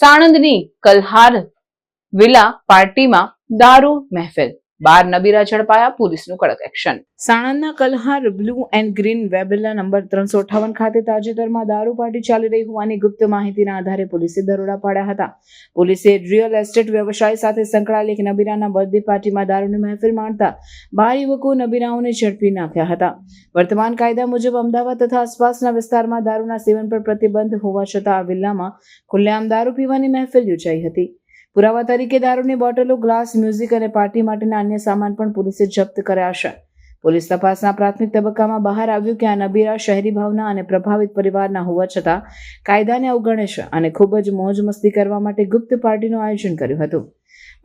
સાણંદની કલહાર villa પાર્ટીમાં દારૂ મહેફિલ, 12 નબીરા ઝડપાયા, પોલીસનું કડક એક્શન. સાણંદના કલહાર બ્લુ એન્ડ ગ્રીન વેબેલા નંબર 358 ખાતે તાજેતરમાં દારૂ પાર્ટી ચાલી રહી હોવાની ગુપ્ત માહિતીના આધારે પોલીસે દરોડા પાડ્યા હતા. પોલીસે રિયલ એસ્ટેટ વ્યવસાય સાથે સંકળાયેલ એક નબીરાના બર્થડે પાર્ટીમાં દારૂની મહેફિલ માણતા 12 યુવકો નબીરાઓને ઝડપી નાખ્યા હતા. વર્તમાન કાયદા મુજબ અમદાવાદ તથા આસપાસના વિસ્તારમાં દારૂના સેવન પર પ્રતિબંધ હોવા છતાં આ વિલ્લામાં ખુલ્લેઆમ દારૂ પીવાની મહેફિલ યોજાઈ હતી. પુરાવા તરીકે દારૂની બોટલો, ગ્લાસ, મ્યુઝિક અને પાર્ટી માટેના અન્ય સામાન પણ પોલીસે જપ્ત કર્યા છે. પોલીસ તપાસના પ્રાથમિક તબક્કામાં બહાર આવ્યું કે આ નબીરા શહેરી ભાવના અને પ્રભાવિત પરિવારના હોવા છતાં કાયદાને અવગણે છે અને ખૂબ જ મોજ મસ્તી કરવા માટે ગુપ્ત પાર્ટીનું આયોજન કર્યું હતું.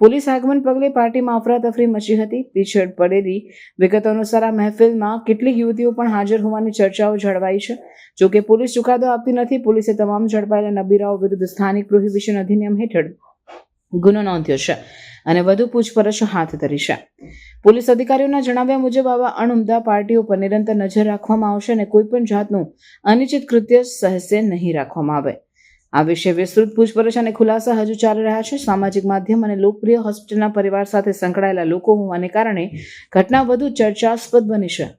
પોલીસ આગમન પગલે પાર્ટીમાં અફરાતફરી મચી હતી. પીછળ પડેલી વિગતો અનુસાર આ મહેફિલમાં કેટલીક યુવતીઓ પણ હાજર હોવાની ચર્ચાઓ જળવાઈ છે. જોકે પોલીસ ચુકાદો આપતી નથી. પોલીસે તમામ ઝડપાયેલા નબીરાઓ વિરુદ્ધ સ્થાનિક પ્રોહિબિશન અધિનિયમ હેઠળ ગુનો નોંધ્યો છે અને વધુ પૂછપરછ હાથ ધરી છે. પોલીસ અધિકારીઓના જણાવ્યા મુજબ આવા અણઉમદા પાર્ટીઓ પર નિરંતર નજર રાખવામાં આવશે અને કોઈપણ જાતનું અનિશ્ચિત કૃત્ય સહેશે નહીં રાખવામાં આવે. આ વિશે વિસ્તૃત પૂછપરછ અને ખુલાસા હજુ ચાલી રહ્યા છે. સામાજિક માધ્યમ અને લોકપ્રિય હોસ્પિટલના પરિવાર સાથે સંકળાયેલા લોકો હોવાને કારણે ઘટના વધુ ચર્ચાસ્પદ બની છે.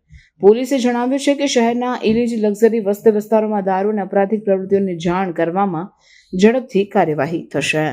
પોલીસે જણાવ્યું છે કે શહેરના ઇલીજ લક્ઝરી વસ્તી વિસ્તારોમાં દારૂ અને અપરાધિક પ્રવૃત્તિઓની જાણ કરવામાં ઝડપથી કાર્યવાહી થશે.